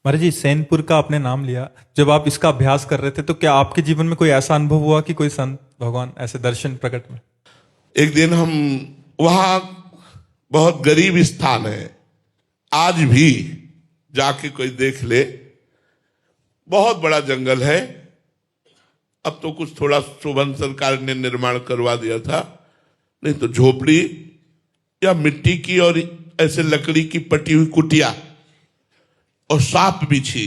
महाराज जी, सैनपुर का आपने नाम लिया। जब आप इसका अभ्यास कर रहे थे तो क्या आपके जीवन में कोई ऐसा अनुभव हुआ कि कोई संत भगवान ऐसे दर्शन प्रकट में? एक दिन हम वहां, बहुत गरीब स्थान है, आज भी जाके कोई देख ले, बहुत बड़ा जंगल है। अब तो कुछ थोड़ा शोभन सरकार ने निर्माण करवा दिया था, नहीं तो झोपड़ी या मिट्टी की और ऐसे लकड़ी की पटी हुई कुटिया, और सांप बिछी।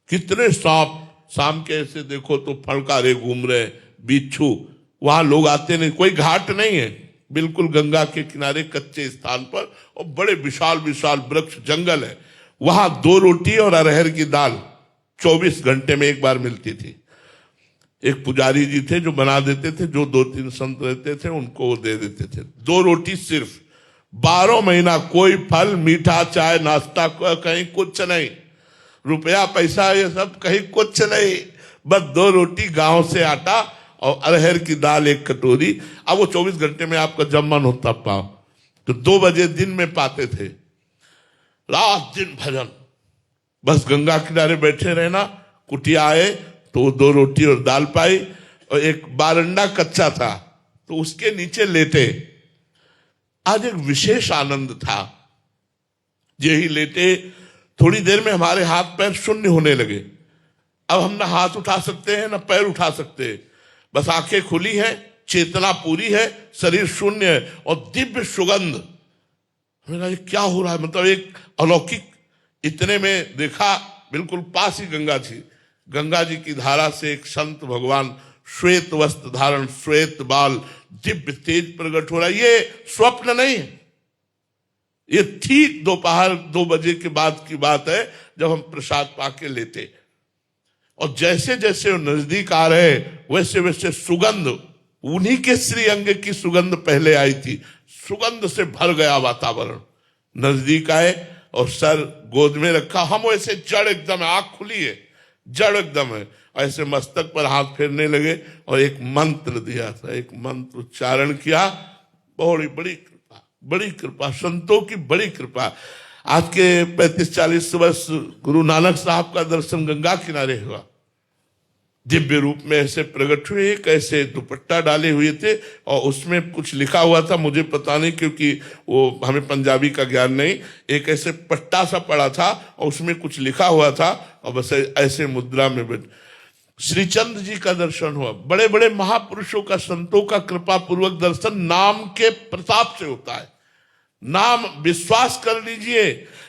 कितने सांप, शाम के ऐसे देखो तो फड़कारे घूम रहे, बिच्छू। वहां लोग आते नहीं, कोई घाट नहीं है, बिल्कुल गंगा के किनारे कच्चे स्थान पर, और बड़े विशाल विशाल वृक्ष जंगल है। वहां 2 रोटी और अरहर की दाल 24 घंटे में एक बार मिलती थी। एक पुजारी जी थे जो बना देते थे, जो 2-3 संत रहते थे उनको वो दे देते थे। 2 रोटी सिर्फ, 12 महीना कोई फल, मीठा, चाय, नाश्ता, कहीं कुछ नहीं, रुपया पैसा ये सब कहीं कुछ नहीं, बस 2 रोटी, गांव से आटा और अरहर की दाल 1 कटोरी। अब वो 24 घंटे में आपका जब मन होता पाओ, तो 2 बजे दिन में पाते थे। रात दिन भजन, बस गंगा किनारे बैठे रहना। कुटिया आए तो 2 रोटी और दाल पाई, और एक बारंडा कच्चा था तो उसके नीचे लेटे। आज एक विशेष आनंद था। यही लेटे, थोड़ी देर में हमारे हाथ पैर शून्य होने लगे। अब हम ना हाथ उठा सकते हैं ना पैर उठा सकते हैं, बस आंखें खुली हैं, चेतना पूरी है, शरीर शून्य है, और दिव्य सुगंध। मेरा ये क्या हो रहा है, मतलब एक अलौकिक। इतने में देखा बिल्कुल पास ही गंगा जी, गंगा जी की धारा से एक संत भगवान, श्वेत वस्त्र धारण, श्वेत बाल, दिव्य तेज प्रकट हो रहा है। ये स्वप्न नहीं है, ये ठीक दोपहर 2 बजे के बाद की बात है, जब हम प्रसाद पाके लेते। और जैसे जैसे वो नजदीक आ रहे, वैसे वैसे सुगंध, उन्हीं के श्री अंग की सुगंध पहले आई थी, सुगंध से भर गया वातावरण। नजदीक आए और सर गोद में रखा, हम वैसे जड़ एकदम, आंख खुली है, जड़ एकदम है, ऐसे मस्तक पर हाथ फेरने लगे और एक मंत्र दिया था, एक मंत्र उच्चारण किया। बड़ी बड़ी कृपा, बड़ी कृपा, संतों की बड़ी कृपा। आज के 35-40 वर्ष गुरु नानक साहब का दर्शन गंगा किनारे हुआ, दिव्य रूप में ऐसे प्रकट हुए। एक ऐसे दुपट्टा डाले हुए थे और उसमें कुछ लिखा हुआ था, मुझे पता नहीं क्योंकि वो हमें पंजाबी का ज्ञान नहीं। एक ऐसे पट्टा सा पड़ा था और उसमें कुछ लिखा हुआ था, और बस ऐसे मुद्रा में बैठ। श्रीचंद जी का दर्शन हुआ। बड़े बड़े महापुरुषों का, संतों का कृपा पूर्वक दर्शन नाम के प्रताप से होता है। नाम, विश्वास कर लीजिए,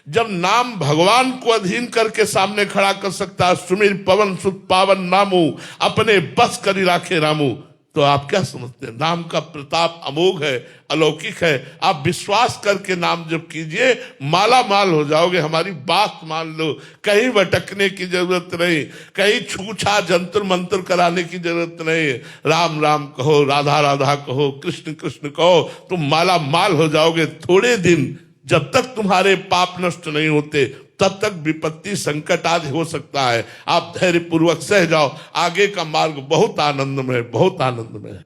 जब नाम भगवान को अधीन करके सामने खड़ा कर सकता है, सुमिर पवन सुत पावन नामू, अपने बस करी राखे रामू, तो आप क्या समझते हैं? नाम का प्रताप अमोघ है, अलौकिक है। आप विश्वास करके नाम जप कीजिए, माला माल हो जाओगे। हमारी बात मान लो, कहीं भटकने की जरूरत नहीं, कहीं छूछा जंतर मंत्र कराने की जरूरत नहीं। राम राम कहो, राधा राधा कहो, कृष्ण कृष्ण कहो, तुम माला माल हो जाओगे। थोड़े दिन, जब तक तुम्हारे पाप नष्ट नहीं होते तब तक विपत्ति संकट आदि हो सकता है। आप धैर्य पूर्वक सह जाओ, आगे का मार्ग बहुत आनंदमय, बहुत आनंदमय है।